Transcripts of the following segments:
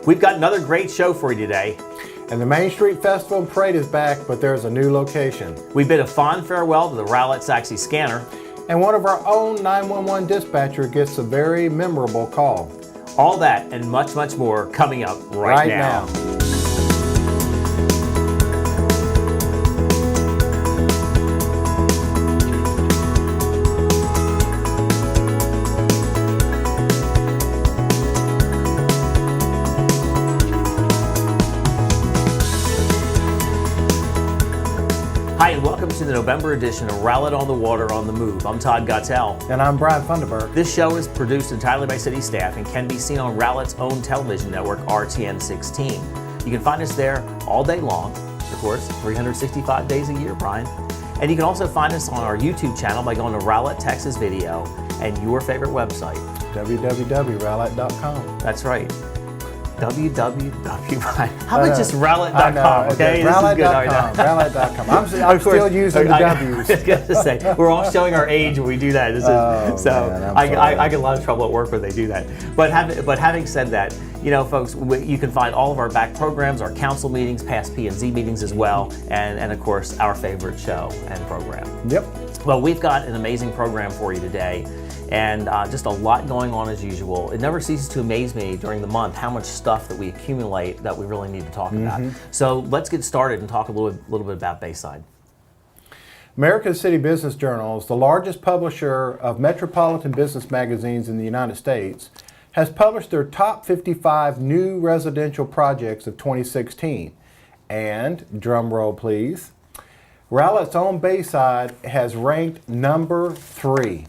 We've got another great show for you today. And the Main Street Festival and Parade is back, but there's a new location. We bid a fond farewell to the Rowlett Saxy Scanner. And one of our own 911 dispatcher gets a very memorable call. All that and much, much more coming up right now. Hi, and welcome to the November edition of Rowlett on the Water on the Move. I'm Todd Gottel. And I'm Brian Funderburg. This show is produced entirely by city staff and can be seen on Rowlett's own television network, RTN 16. You can find us there all day long, of course, 365 days a year, Brian. And you can also find us on our YouTube channel by going to Rowlett, Texas Video, and your favorite website. www.rowlett.com. That's right. www. How about just Rowlett.com? Okay, this is good. Rowlett.com. I'm still using the W's. I was going to say, we're all showing our age when we do that. I get a lot of trouble at work when they do that. But having said that, you know, folks, you can find all of our back programs, our council meetings, past P&Z meetings as well, and of course, our favorite show and program. Yep. Well, we've got an amazing program for you today. And just a lot going on as usual. It never ceases to amaze me during the month how much stuff that we accumulate that we really need to talk about. So let's get started and talk a little bit about Bayside. America's City Business Journal is the largest publisher of metropolitan business magazines in the United States, has published their top 55 new residential projects of 2016. And, drum roll please, Rowlett's own Bayside has ranked number 3.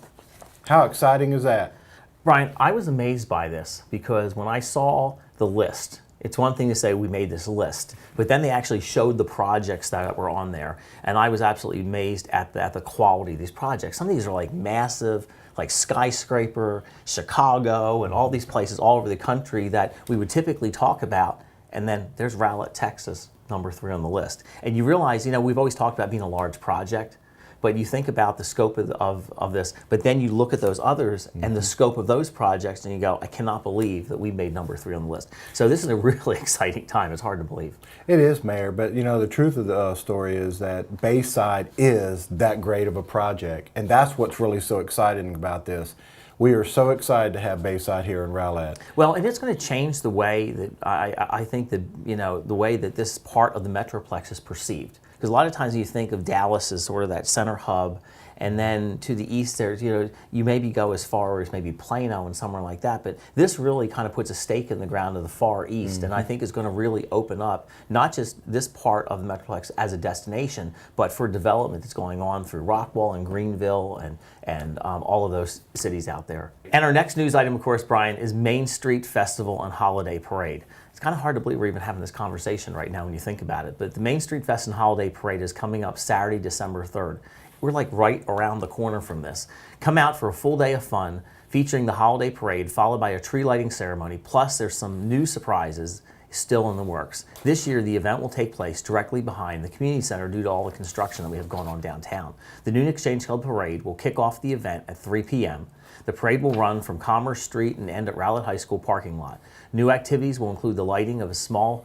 How exciting is that? Brian, I was amazed by this because when I saw the list, it's one thing to say we made this list, but then they actually showed the projects that were on there, and I was absolutely amazed at the quality of these projects. Some of these are like massive, like Skyscraper, Chicago, and all these places all over the country that we would typically talk about, and then there's Rowlett, Texas, number 3 on the list. And you realize, you know, we've always talked about being a large project, but you think about the scope of this, but then you look at those others and the scope of those projects and you go, I cannot believe that we made number 3 on the list. So this is a really exciting time. It's hard to believe. It is, Mayor, but you know, the truth of the story is that Bayside is that great of a project, and that's what's really so exciting about this. We are so excited to have Bayside here in Rowlett. Well, and it's going to change the way that I think that, you know, the way that this part of the Metroplex is perceived. Because a lot of times you think of Dallas as sort of that center hub, and then to the east there's, you know, you maybe go as far as maybe Plano and somewhere like that, but this really kind of puts a stake in the ground of the far east, and I think is going to really open up not just this part of the Metroplex as a destination, but for development that's going on through Rockwall and Greenville and all of those cities out there. And our next news item, of course, Brian, is Main Street Festival and Holiday Parade. It's kind of hard to believe we're even having this conversation right now when you think about it, but the Main Street Fest and Holiday Parade is coming up Saturday, December 3rd. We're like right around the corner from this. Come out for a full day of fun featuring the holiday parade followed by a tree lighting ceremony, plus there's some new surprises still in the works. This year the event will take place directly behind the community center due to all the construction that we have going on downtown. The Noon Exchange Club Parade will kick off the event at 3 p.m. The parade will run from Commerce Street and end at Rowlett High School parking lot. New activities will include the lighting of a small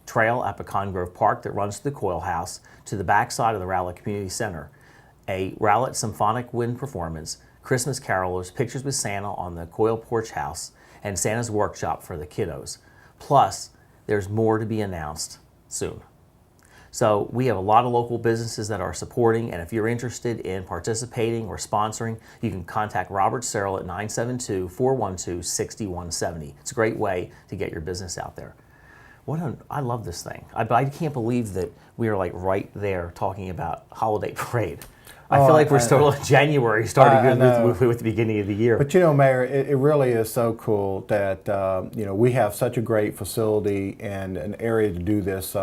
trail at Pecan Grove Park that runs to the Coil House to the backside of the Rowlett Community Center, a Rowlett Symphonic Wind performance, Christmas carolers, pictures with Santa on the Coil Porch House, and Santa's workshop for the kiddos. Plus, there's more to be announced soon. So we have a lot of local businesses that are supporting, and if you're interested in participating or sponsoring, you can contact Robert Searle at 972-412-6170. It's a great way to get your business out there. I love this thing. I can't believe that we are like right there talking about holiday parade. I feel like we're still in January, starting with the beginning of the year. But you know, Mayor, it really is so cool that you know, we have such a great facility and an area to do this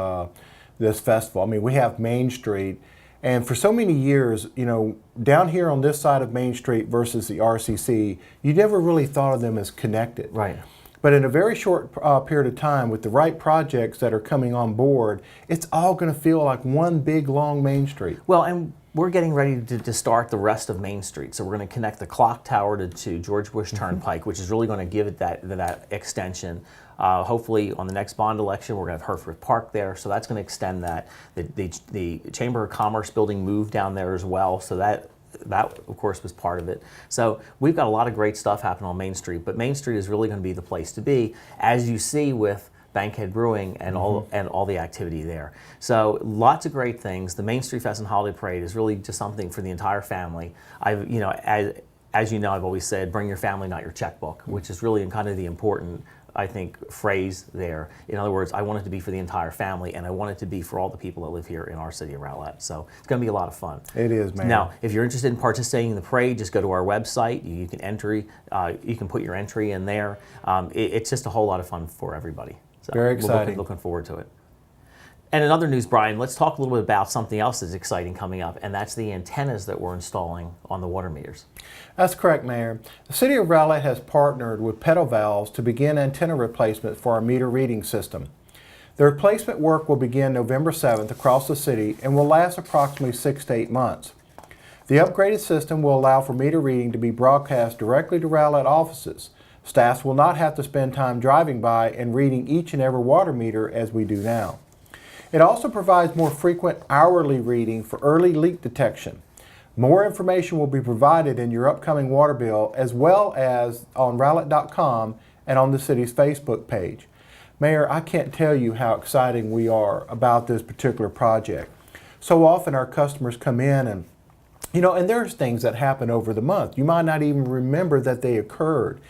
this festival. I mean, we have Main Street, and for so many years, you know, down here on this side of Main Street versus the RCC, you never really thought of them as connected. Right. But in a very short period of time, with the right projects that are coming on board, it's all going to feel like one big, long Main Street. Well, and we're getting ready to start the rest of Main Street. So we're going to connect the clock tower to George Bush Turnpike, which is really going to give it that extension. Hopefully on the next bond election, we're going to have Hereford Park there, so that's going to extend that. The Chamber of Commerce building moved down there as well, so that of course was part of it. So we've got a lot of great stuff happening on Main Street, but Main Street is really going to be the place to be, as you see with Bankhead Brewing and all the activity there. So lots of great things. The Main Street Fest and Holiday Parade is really just something for the entire family. As you know, I've always said, bring your family, not your checkbook, which is really kind of the important, I think, phrase there. In other words, I want it to be for the entire family, and I want it to be for all the people that live here in our city of Rowlett. So it's going to be a lot of fun. It is, man. Now, if you're interested in participating in the parade, just go to our website. You can put your entry in there. It's just a whole lot of fun for everybody. So very exciting. We're looking forward to it. And in other news, Brian, let's talk a little bit about something else that's exciting coming up, and that's the antennas that we're installing on the water meters. That's correct, Mayor. The City of Rowlett has partnered with Pedal Valves to begin antenna replacement for our meter reading system. The replacement work will begin November 7th across the city and will last approximately 6 to 8 months. The upgraded system will allow for meter reading to be broadcast directly to Rowlett offices. Staffs will not have to spend time driving by and reading each and every water meter as we do now. It also provides more frequent hourly reading for early leak detection. More information will be provided in your upcoming water bill, as well as on Rowlett.com and on the city's Facebook page. Mayor, I can't tell you how exciting we are about this particular project. So often our customers come in and there's things that happen over the month. You might not even remember that they occurred.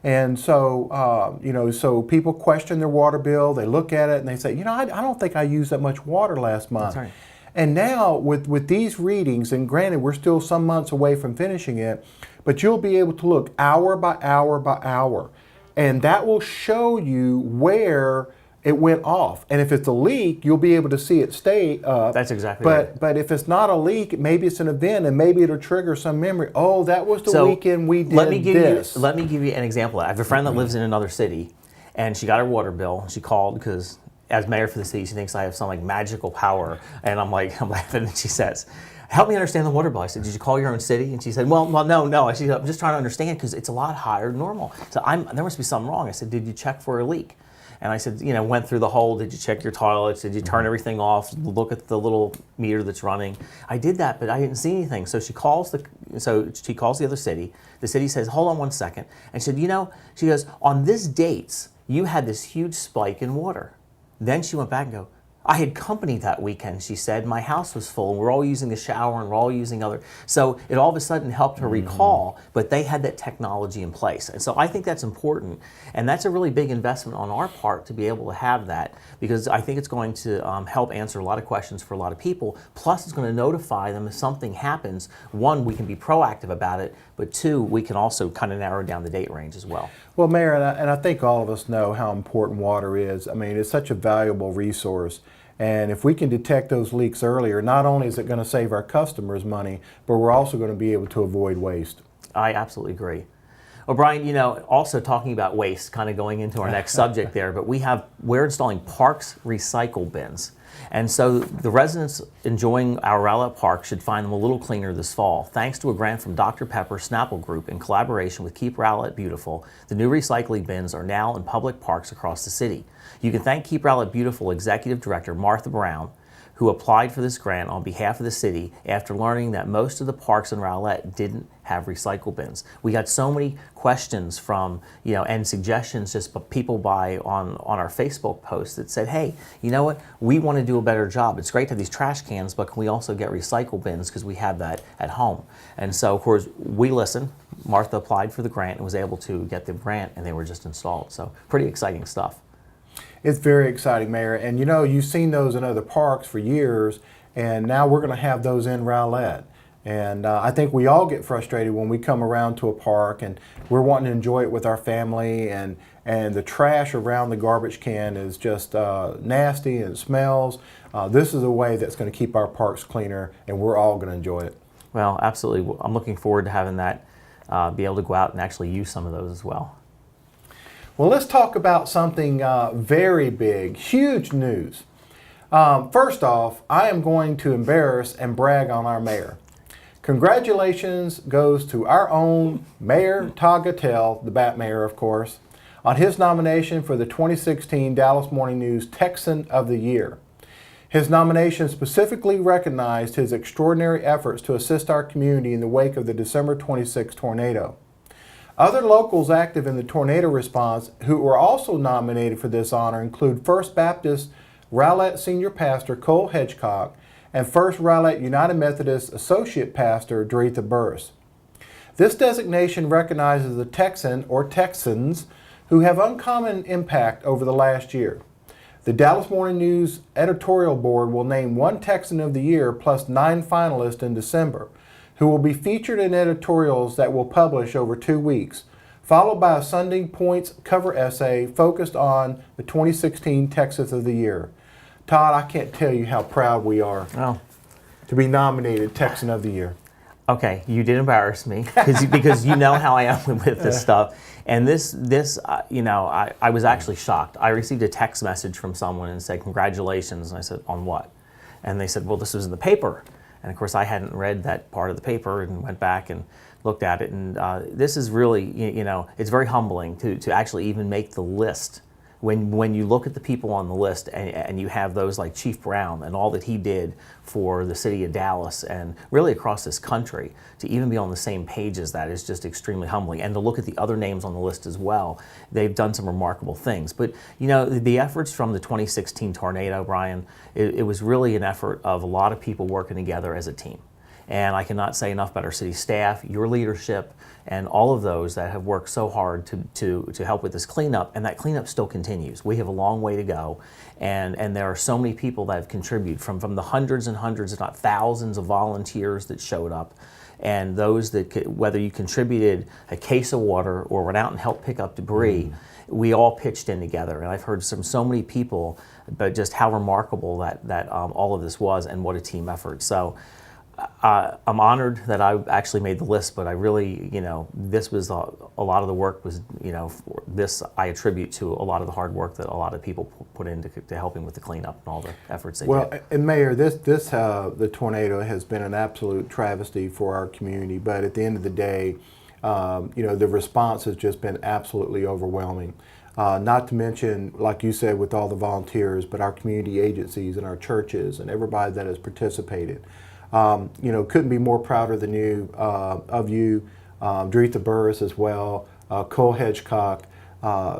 And so, so people question their water bill, they look at it and they say, I don't think I used that much water last month. That's right. And now with these readings, and granted we're still some months away from finishing it, but you'll be able to look hour by hour by hour. And that will show you where it went off. And if it's a leak, you'll be able to see it stay up. That's exactly right. But if it's not a leak, maybe it's an event, and maybe it'll trigger some memory. Oh, that was the weekend we did this. Let me give you an example. I have a friend that lives in another city, and she got her water bill. She called because, as mayor for the city, she thinks I have some magical power. And I'm laughing, and she says, help me understand the water bill. I said, did you call your own city? And she said, well, no. I said, I'm just trying to understand because it's a lot higher than normal. So there must be something wrong. I said, did you check for a leak? And I said, went through the whole, did you check your toilets? Did you turn everything off? Look at the little meter that's running. I did that, but I didn't see anything. So she calls the other city. The city says, hold on one second. And she said, she goes, on this dates, you had this huge spike in water. Then she went back and I had company that weekend, she said. My house was full. We're all using the shower and we're all using other. So it all of a sudden helped her recall, but they had that technology in place. And so I think that's important. And that's a really big investment on our part to be able to have that, because I think it's going to help answer a lot of questions for a lot of people. Plus, it's going to notify them if something happens. One, we can be proactive about it, but two, we can also kind of narrow down the date range as well. Well, Mayor, and I think all of us know how important water is. I mean, it's such a valuable resource. And if we can detect those leaks earlier, not only is it going to save our customers money, but we're also going to be able to avoid waste. I absolutely agree. Well, Brian, also talking about waste, kind of going into our next subject there, but we're installing Parks recycle bins. And so the residents enjoying our Rowlett Park should find them a little cleaner this fall. Thanks to a grant from Dr. Pepper Snapple Group in collaboration with Keep Rowlett Beautiful, the new recycling bins are now in public parks across the city. You can thank Keep Rowlett Beautiful Executive Director Martha Brown, who applied for this grant on behalf of the city after learning that most of the parks in Rowlett didn't have recycle bins. We got so many questions from, and suggestions just people on our Facebook post that said, hey, you know what, we want to do a better job. It's great to have these trash cans, but can we also get recycle bins because we have that at home? And so, of course, we listened. Martha applied for the grant and was able to get the grant, and they were just installed. So pretty exciting stuff. It's very exciting, Mayor. And you've seen those in other parks for years, and now we're going to have those in Rowlett. And I think we all get frustrated when we come around to a park and we're wanting to enjoy it with our family, and the trash around the garbage can is just nasty and it smells. This is a way that's going to keep our parks cleaner, and we're all going to enjoy it. Well, absolutely. I'm looking forward to having that, be able to go out and actually use some of those as well. Well, let's talk about something very big, huge news. First off, I am going to embarrass and brag on our mayor. Congratulations goes to our own Mayor Todd Gattell, the Bat Mayor, of course, on his nomination for the 2016 Dallas Morning News Texan of the Year. His nomination specifically recognized his extraordinary efforts to assist our community in the wake of the December 26 tornado. Other locals active in the tornado response who were also nominated for this honor include First Baptist Rowlett Senior Pastor Cole Hedgecock and First Rowlett United Methodist Associate Pastor Doretha Burris. This designation recognizes the Texan or Texans who have uncommon impact over the last year. The Dallas Morning News editorial board will name one Texan of the Year plus 9 finalists in December, who will be featured in editorials that will publish over 2 weeks, followed by a Sunday Points cover essay focused on the 2016 Texan of the Year. Todd, I can't tell you how proud we are to be nominated Texan of the Year. Okay, you did embarrass me because you know how I am with this stuff. And this I was actually shocked. I received a text message from someone and said, "Congratulations." And I said, "On what?" And they said, "Well, this was in the paper." And of course, I hadn't read that part of the paper and went back and looked at it. And this is really, it's very humbling to actually even make the list. When you look at the people on the list and you have those like Chief Brown and all that he did for the city of Dallas and really across this country, to even be on the same page as that is just extremely humbling. And to look at the other names on the list as well, they've done some remarkable things. But the efforts from the 2016 tornado, Brian, it was really an effort of a lot of people working together as a team. And I cannot say enough about our city staff, your leadership, and all of those that have worked so hard to help with this cleanup. And that cleanup still continues. We have a long way to go. And there are so many people that have contributed from the hundreds and hundreds, if not thousands of volunteers that showed up. And those that, whether you contributed a case of water or went out and helped pick up debris, we all pitched in together. And I've heard from so many people, but just how remarkable that all of this was and what a team effort. So I'm honored that I actually made the list, but I really, this was a lot of the work was, this I attribute to a lot of the hard work that a lot of people put into helping with the cleanup and all the efforts they did. Well, and Mayor, the tornado has been an absolute travesty for our community, but at the end of the day, the response has just been absolutely overwhelming. Not to mention, like you said, with all the volunteers, but our community agencies and our churches and everybody that has participated. Couldn't be more prouder than you, of you, Doretha Burris as well, Cole Hedgecock.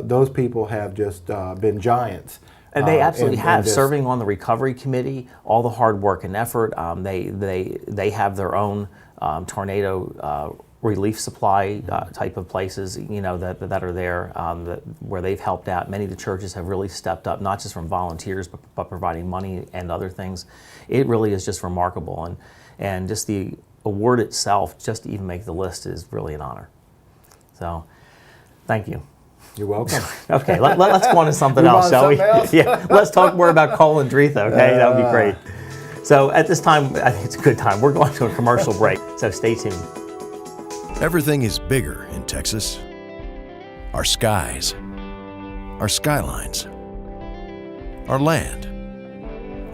Those people have just been giants. And they absolutely have. Serving on the recovery committee, all the hard work and effort. They have their own tornado relief supply type of places, that are there, where they've helped out. Many of the churches have really stepped up, not just from volunteers, but providing money and other things. It really is just remarkable, and just the award itself, just to even make the list, is really an honor. So, thank you. You're welcome. Okay, let's go on to something else, shall we? Yeah, let's talk more about Cole and Doretha, okay? That would be great. So at this time, I think it's a good time. We're going to a commercial break, so stay tuned. Everything is bigger in Texas. Our skies, our skylines, our land,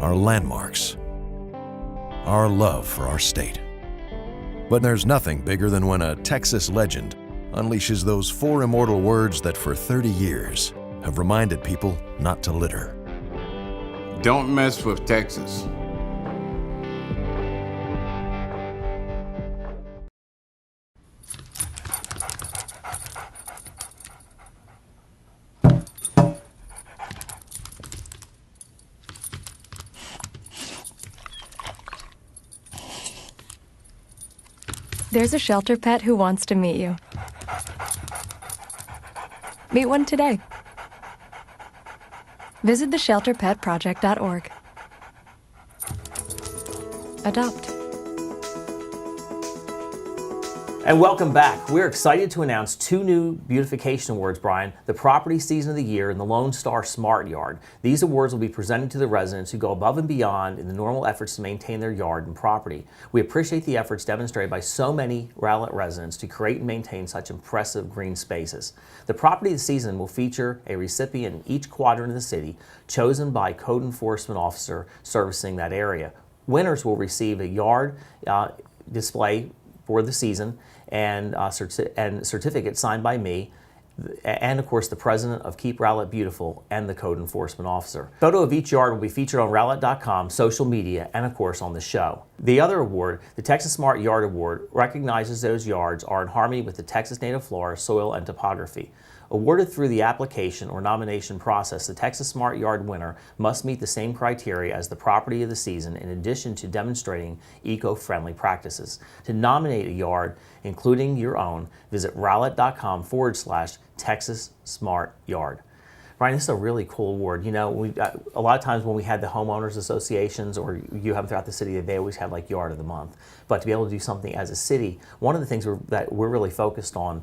our landmarks, our love for our state. But there's nothing bigger than when a Texas legend unleashes those 4 immortal words that for 30 years have reminded people not to litter. Don't mess with Texas. There's a shelter pet who wants to meet you. Meet one today. Visit theshelterpetproject.org. Adopt. And welcome back. We're excited to announce 2 new beautification awards, Brian, the Property Season of the Year and the Lone Star Smart Yard. These awards will be presented to the residents who go above and beyond in the normal efforts to maintain their yard and property. We appreciate the efforts demonstrated by so many Rowlett residents to create and maintain such impressive green spaces. The Property of the Season will feature a recipient in each quadrant of the city, chosen by code enforcement officer servicing that area. Winners will receive a yard display for the season and certificate signed by me, and of course the president of Keep Rowlett Beautiful and the code enforcement officer. Photo of each yard will be featured on Rowlett.com, social media, and of course on the show. The other award, the Texas Smart Yard Award, recognizes those yards are in harmony with the Texas native flora, soil, and topography. Awarded through the application or nomination process, the Texas Smart Yard winner must meet the same criteria as the Property of the Season in addition to demonstrating eco-friendly practices. To nominate a yard, including your own, visit Rowlett.com/Texas Smart Yard. Brian, this is a really cool award. You know, a lot of times when we had the homeowners associations, or you have them throughout the city, they always have like Yard of the Month. But to be able to do something as a city, one of the things that we're really focused on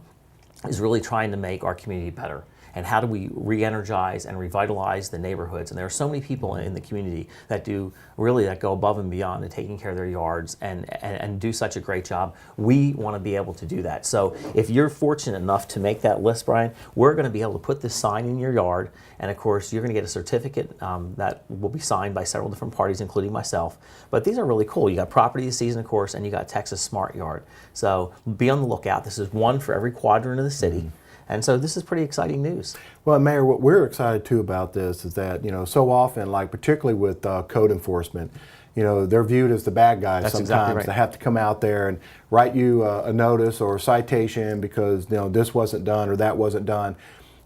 is really trying to make our community better. And how do we re-energize and revitalize the neighborhoods? And there are so many people in the community that go above and beyond in taking care of their yards and do such a great job. We want to be able to do that. So if you're fortunate enough to make that list, Brian, we're going to be able to put this sign in your yard. And of course, you're going to get a certificate that will be signed by several different parties, including myself. But these are really cool. You got Property of the Season, of course, and you got Texas Smart Yard. So be on the lookout. This is one for every quadrant of the city. And so this is pretty exciting news. Well, Mayor, what we're excited too about this is that, you know, so often, like particularly with code enforcement, you know, they're viewed as the bad guys. That's sometimes. exactly right. They have to come out there and write you a notice or a citation because, you know, this wasn't done or that wasn't done.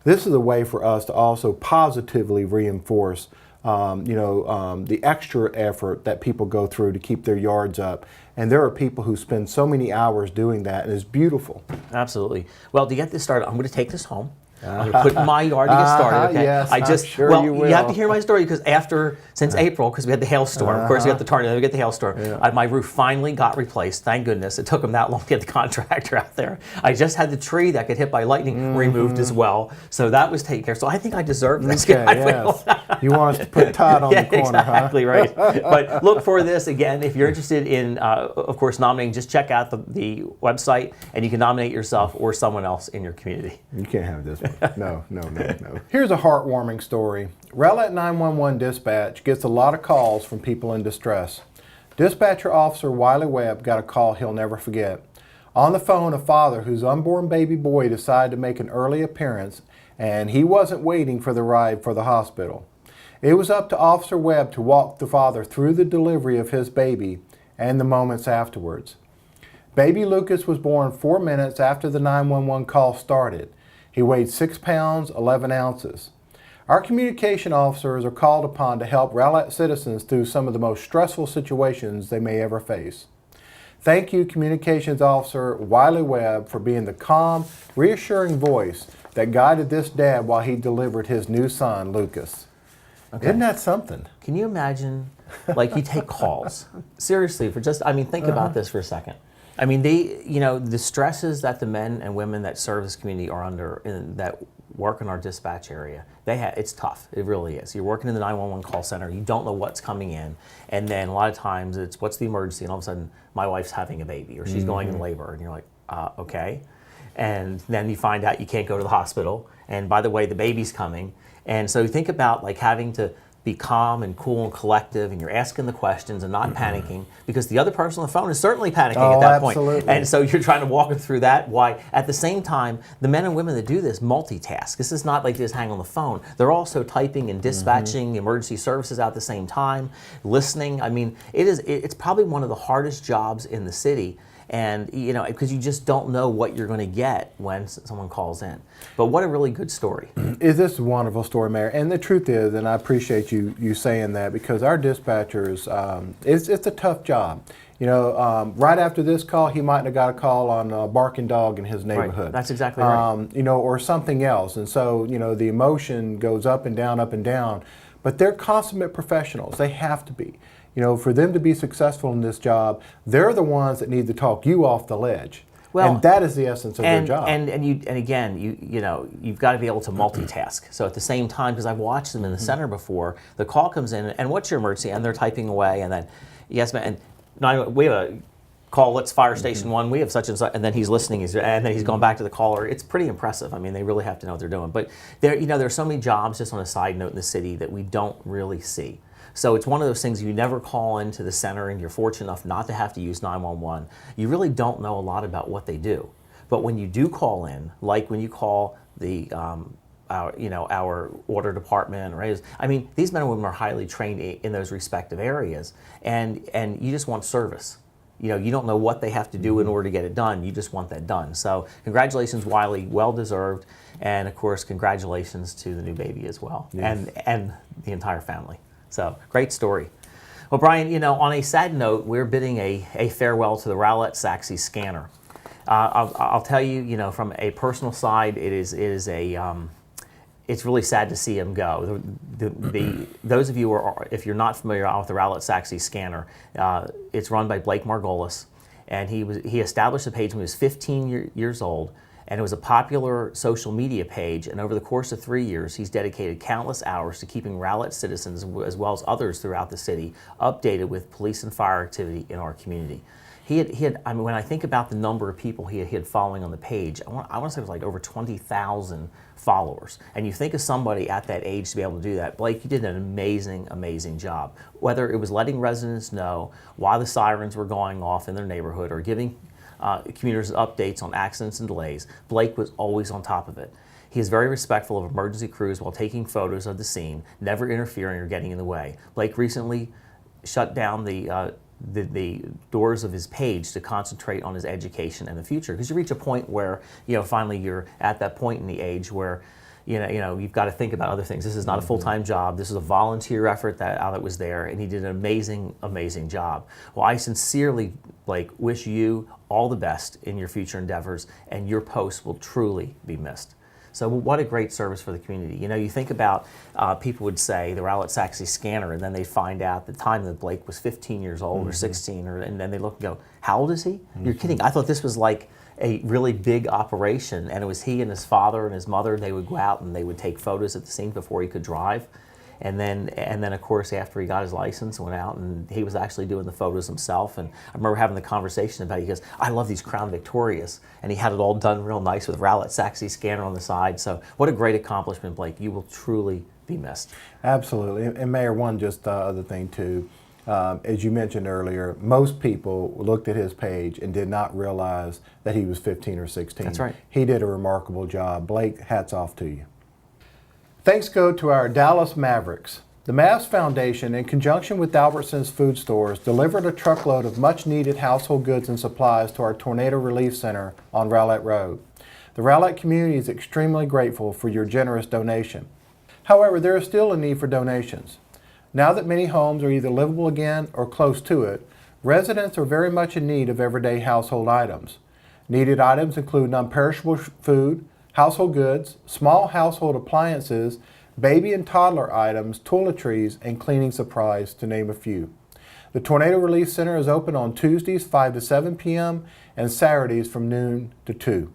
This is a way for us to also positively reinforce the extra effort that people go through to keep their yards up. And there are people who spend so many hours doing that, and it's beautiful. Absolutely. Well, to get this started, I'm going to take this home. I'm going to put it in my yard to get started. Okay? Yes, I'm sure you will. You have to hear my story because since April, because we had the hailstorm, of course we got the tornado, we get the hailstorm. Yeah. My roof finally got replaced. Thank goodness. It took them that long to get the contractor out there. I just had the tree that got hit by lightning removed as well, so that was taken care of. So I think I deserve this. Okay, yes. You want us to put Todd on the corner, exactly right. But look for this again. If you're interested in, of course, nominating, just check out the website, and you can nominate yourself or someone else in your community. You can't have this one. No. Here's a heartwarming story. Rowlett 911 dispatch gets a lot of calls from people in distress. Dispatcher Officer Webb got a call he'll never forget. On the phone, a father whose unborn baby boy decided to make an early appearance, and he wasn't waiting for the ride for the hospital. It was up to Officer Webb to walk the father through the delivery of his baby and the moments afterwards. Baby Lucas was born 4 minutes after the 911 call started. He weighed 6 pounds, 11 ounces. Our communication officers are called upon to help Rowlett citizens through some of the most stressful situations they may ever face. Thank you, Communications Officer Webb, for being the calm, reassuring voice that guided this dad while he delivered his new son, Lucas. Okay. Isn't that something? Can you imagine, like, you take calls? Seriously, think about this for a second. I mean, the stresses that the men and women that serve this community are under, that work in our dispatch area, it's tough. It really is. You're working in the 911 call center. You don't know what's coming in, and then a lot of times it's what's the emergency, and all of a sudden my wife's having a baby or she's going in labor, and you're like, okay, and then you find out you can't go to the hospital, and by the way, the baby's coming, and so you think about like having to be calm and cool and collective, and you're asking the questions and not panicking, because the other person on the phone is certainly panicking at that point. And so you're trying to walk them through that. Why? At the same time, the men and women that do this multitask. This is not like they just hang on the phone. They're also typing and dispatching emergency services out at the same time, listening. I mean, it's probably one of the hardest jobs in the city. And, you know, because you just don't know what you're going to get when someone calls in. But what a really good story. Is this a wonderful story, Mayor? And the truth is, and I appreciate you saying that, because our dispatchers, it's a tough job. You know, right after this call, he might have got a call on a barking dog in his neighborhood. Right. That's exactly right. You know, or something else. And so, you know, the emotion goes up and down, up and down. But they're consummate professionals. They have to be. You know, for them to be successful in this job, they're the ones that need to talk you off the ledge. Well, and that is the essence of their job. And again, you've got to be able to multitask. So at the same time, because I've watched them in the center before, the call comes in, and what's your emergency? And they're typing away, and then yes, ma'am. And we have a call. Let's fire station one. We have such and such, and then he's listening. And then he's going back to the caller. It's pretty impressive. I mean, they really have to know what they're doing. But there's so many jobs. Just on a side note, in the city that we don't really see. So it's one of those things, you never call into the center and you're fortunate enough not to have to use 911. You really don't know a lot about what they do. But when you do call in, like when you call the our order department, right? I mean, these men and women are highly trained in those respective areas, and you just want service. You don't know what they have to do in order to get it done. You just want that done. So congratulations, Wiley, well deserved, and of course, congratulations to the new baby as well, Yes. and the entire family. So, great story. Well, Brian, on a sad note, we're bidding a farewell to the Rowlett Saxe scanner. I'll tell you, from a personal side, it's really sad to see him go. Those of you if you're not familiar with the Rowlett Saxe scanner, it's run by Blake Margolis, and he established the page when he was 15 years old. And it was a popular social media page, and over the course of 3 years, he's dedicated countless hours to keeping Rowlett citizens, as well as others throughout the city, updated with police and fire activity in our community. I mean, when I think about the number of people he had following on the page, I want to say it was like over 20,000 followers. And you think of somebody at that age to be able to do that. Blake, you did an amazing, amazing job. Whether it was letting residents know why the sirens were going off in their neighborhood or giving commuters updates on accidents and delays, Blake was always on top of it. He is very respectful of emergency crews while taking photos of the scene, never interfering or getting in the way. Blake recently shut down the doors of his page to concentrate on his education and the future, because you reach a point where finally you're at that point in the age where you've got to think about other things. This is not a full-time job. This is a volunteer effort that was there, and he did an amazing, amazing job. Well, I sincerely, Blake, wish you all the best in your future endeavors, and your post will truly be missed. So what a great service for the community. You think about, people would say the Rowlett Saxe scanner, and then they find out the time that Blake was 15 years old or 16, and then they look and go, how old is he? You're kidding. I thought this was like a really big operation, and it was he and his father and his mother. They would go out and they would take photos at the scene before he could drive. And then of course, after he got his license, went out and he was actually doing the photos himself. And I remember having the conversation about it. He goes, I love these Crown Victorias. And he had it all done real nice with Rowlett Saxe scanner on the side. So what a great accomplishment, Blake. You will truly be missed. Absolutely. And Mayor, one just other thing too, as you mentioned earlier, most people looked at his page and did not realize that he was 15 or 16. That's right. He did a remarkable job. Blake, hats off to you. Thanks go to our Dallas Mavericks. The Mavs Foundation, in conjunction with Albertsons Food Stores, delivered a truckload of much-needed household goods and supplies to our Tornado Relief Center on Rowlett Road. The Rowlett community is extremely grateful for your generous donation. However, there is still a need for donations. Now that many homes are either livable again or close to it, residents are very much in need of everyday household items. Needed items include non-perishable food, household goods, small household appliances, baby and toddler items, toiletries, and cleaning supplies, to name a few. The Tornado Relief Center is open on Tuesdays 5 to 7 p.m. and Saturdays from noon to 2.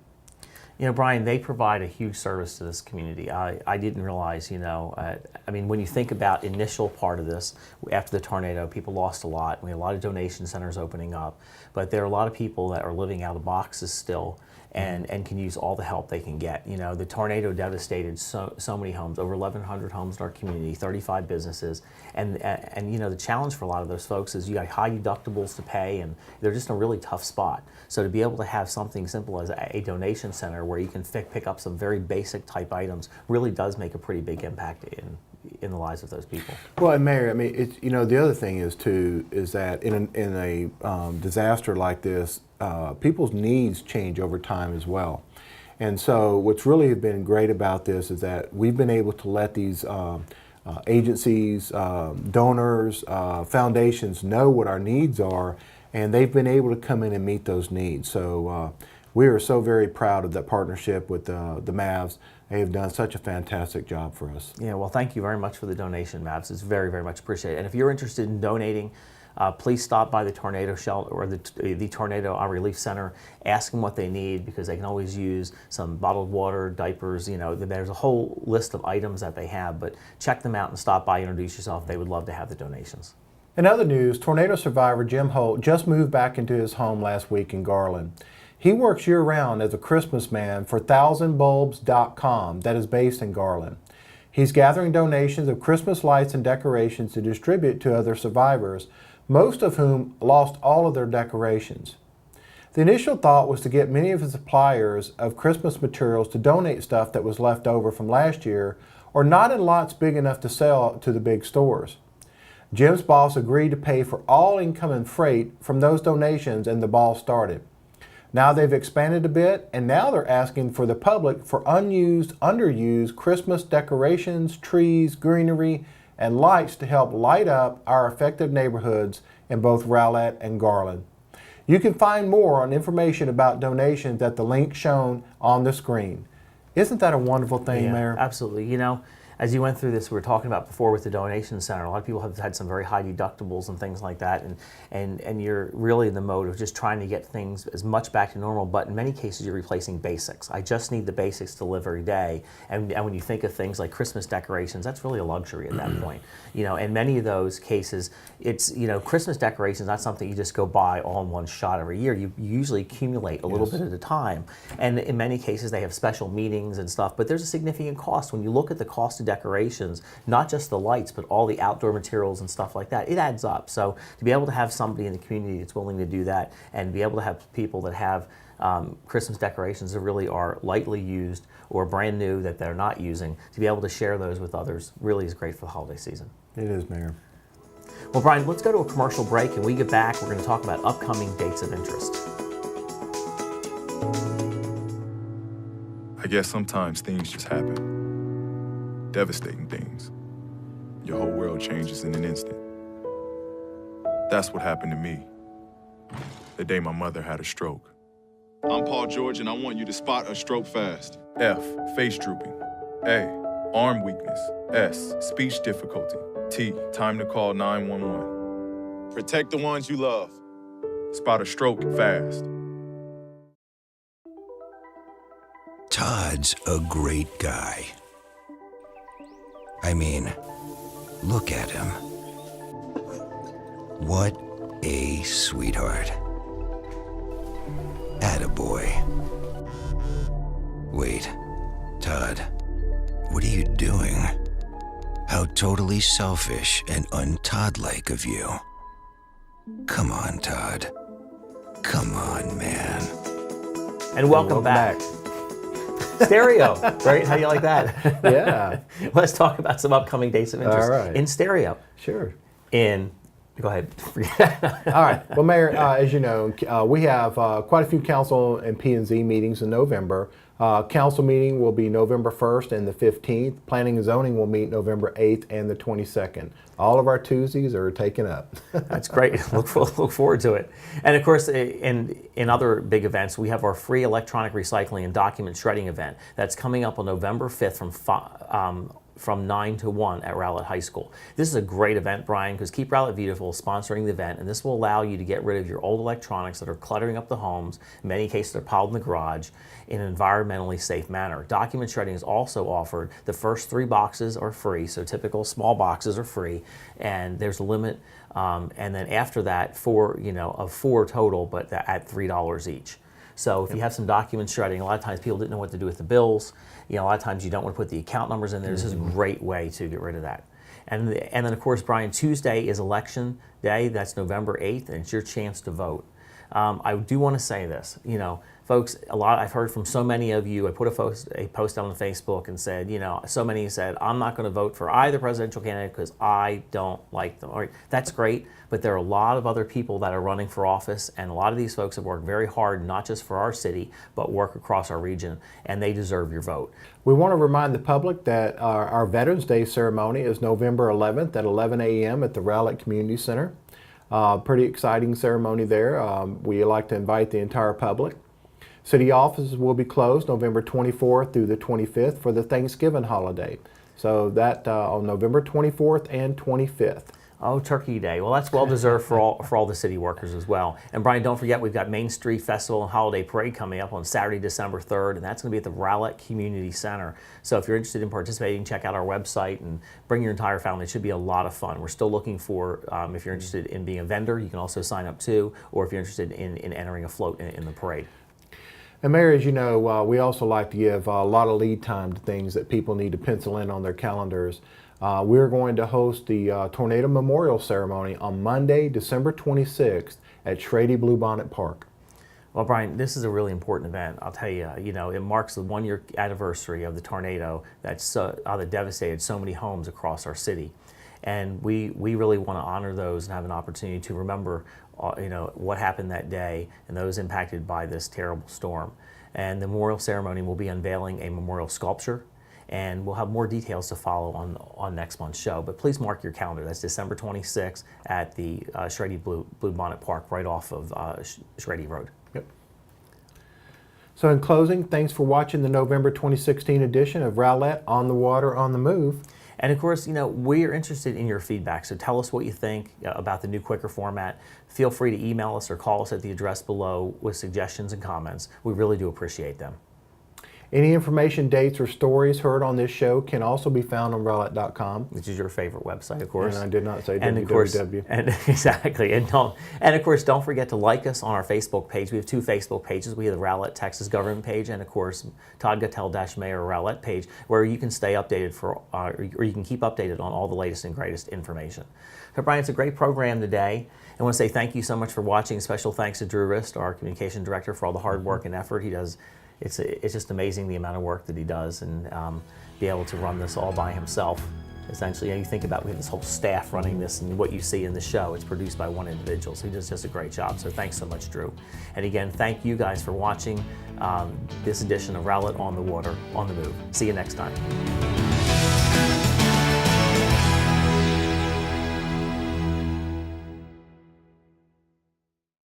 Brian, they provide a huge service to this community. I didn't realize, I mean, when you think about initial part of this, after the tornado, people lost a lot. We had a lot of donation centers opening up, but there are a lot of people that are living out of boxes still and can use all the help they can get. The tornado devastated so many homes, over 1,100 homes in our community, 35 businesses, and the challenge for a lot of those folks is you got high deductibles to pay, and they're just in a really tough spot. So to be able to have something simple as a donation center where you can pick up some very basic type items really does make a pretty big impact in the lives of those people. Well, and Mayor, I mean, it's, the other thing is too is that in a disaster like this, people's needs change over time as well. And so what's really been great about this is that we've been able to let these agencies, donors, foundations know what our needs are, and they've been able to come in and meet those needs. So we are so very proud of that partnership with the Mavs. They have done such a fantastic job for us. Yeah, well, thank you very much for the donation, Mavs. It's very, very much appreciated. And if you're interested in donating please stop by the tornado shelter or the tornado relief center. Ask them what they need, because they can always use some bottled water, diapers. There's a whole list of items that they have. But check them out and stop by, introduce yourself. They would love to have the donations. In other news, tornado survivor Jim Holt just moved back into his home last week in Garland. He works year-round as a Christmas man for thousandbulbs.com that is based in Garland. He's gathering donations of Christmas lights and decorations to distribute to other survivors, most of whom lost all of their decorations. The initial thought was to get many of his suppliers of Christmas materials to donate stuff that was left over from last year or not in lots big enough to sell to the big stores. Jim's boss agreed to pay for all incoming freight from those donations, and the ball started. Now they've expanded a bit, and now they're asking for the public for unused, underused Christmas decorations, trees, greenery, and lights to help light up our affected neighborhoods in both Rowlett and Garland. You can find more on information about donations at the link shown on the screen. Isn't that a wonderful thing, Yeah, Mayor? absolutely. As you went through this, we were talking about before with the donation center, a lot of people have had some very high deductibles and things like that, and you're really in the mode of just trying to get things as much back to normal, but in many cases you're replacing basics. I just need the basics to live every day, and when you think of things like Christmas decorations, that's really a luxury at that point. In many of those cases, it's, Christmas decorations, not something you just go buy all in one shot every year. You usually accumulate a little bit at a time, and in many cases they have special meetings and stuff, but there's a significant cost. When you look at the cost of decorations, not just the lights, but all the outdoor materials and stuff like that, it adds up. So to be able to have somebody in the community that's willing to do that, and be able to have people that have Christmas decorations that really are lightly used or brand new that they're not using, to be able to share those with others really is great for the holiday season. It is, Mayor. Well, Brian, let's go to a commercial break, and when we get back, we're going to talk about upcoming dates of interest. I guess sometimes things just happen. Devastating things. Your whole world changes in an instant. That's what happened to me the day my mother had a stroke. I'm Paul George, and I want you to spot a stroke fast. F, face drooping. A, arm weakness. S, speech difficulty. T, time to call 911. Protect the ones you love. Spot a stroke fast. Todd's a great guy. I mean, look at him. What a sweetheart. Attaboy. Wait, Todd, what are you doing? How totally selfish and un-Todd-like of you. Come on, Todd. Come on, man. And welcome back. Stereo, right? How do you like that? Yeah. Let's talk about some upcoming dates of interest. All right. In stereo. Sure. Go ahead. All right. Well, Mayor, as you know, we have quite a few council and P&Z meetings in November. Council meeting will be November 1st and the 15th. Planning and zoning will meet November 8th and the 22nd. All of our Tuesdays are taken up. That's great. Look forward to it. And of course, in other big events, we have our free electronic recycling and document shredding event that's coming up on November 5th from 9 to 1 at Rowlett High School. This is a great event, Brian, because Keep Rowlett Beautiful is sponsoring the event, and this will allow you to get rid of your old electronics that are cluttering up the homes. In many cases, they're piled in the garage in an environmentally safe manner. Document shredding is also offered. The first 3 boxes are free, so typical small boxes are free, and there's a limit. And then after that, 4 total, but at $3 each. So if you have some document shredding, a lot of times people didn't know what to do with the bills. A lot of times you don't want to put the account numbers in there. This is a great way to get rid of that. And then, of course, Brian, Tuesday is election day. That's November 8th, and it's your chance to vote. I do want to say this, folks, I've heard from so many of you. I put a post out on Facebook and said, so many said, I'm not going to vote for either presidential candidate because I don't like them. All right, that's great, but there are a lot of other people that are running for office, and a lot of these folks have worked very hard, not just for our city, but work across our region, and they deserve your vote. We want to remind the public that our Veterans Day ceremony is November 11th at 11 a.m. at the Rowlett Community Center. Pretty exciting ceremony there. We like to invite the entire public. City offices will be closed November 24th through the 25th for the Thanksgiving holiday. So that on November 24th and 25th. Oh, Turkey Day. Well, that's well deserved for all the city workers as well. And Brian, don't forget we've got Main Street Festival and Holiday Parade coming up on Saturday, December 3rd, and that's going to be at the Rowlett Community Center. So if you're interested in participating, check out our website and bring your entire family. It should be a lot of fun. We're still looking for, if you're interested in being a vendor, you can also sign up too, or if you're interested in entering a float in the parade. And Mary, as you know, we also like to give a lot of lead time to things that people need to pencil in on their calendars. We're going to host the Tornado Memorial Ceremony on Monday, December 26th at Schrady Bluebonnet Park. Well, Brian, this is a really important event. I'll tell you, it marks the 1-year anniversary of the tornado that devastated so many homes across our city. And we really want to honor those and have an opportunity to remember what happened that day and those impacted by this terrible storm. And the memorial ceremony will be unveiling a memorial sculpture, and we'll have more details to follow on next month's show. But please mark your calendar. That's December 26th at the Schrady Bluebonnet Park, right off of Schrady Road. Yep. So in closing, thanks for watching the November 2016 edition of Rowlett On the Water, On the Move. And of course, we are interested in your feedback, so tell us what you think about the new quicker format. Feel free to email us or call us at the address below with suggestions and comments. We really do appreciate them. Any information, dates, or stories heard on this show can also be found on Rowlett.com. Which is your favorite website, of course. And I did not say and www. Exactly. And of course, don't forget to like us on our Facebook page. We have 2 Facebook pages. We have the Rowlett, Texas government page, and of course, Todd Gattell-Mayor Rowlett page, where you can stay updated or you can keep updated on all the latest and greatest information. So Brian, it's a great program today. I want to say thank you so much for watching. Special thanks to Drew Rist, our communication director, for all the hard work and effort he does. It's just amazing the amount of work that he does, and be able to run this all by himself. Essentially, you think about, we have this whole staff running this, and what you see in the show, it's produced by one individual, so he does just a great job. So thanks so much, Drew. And again, thank you guys for watching this edition of Rowlett On the Water, On the Move. See you next time.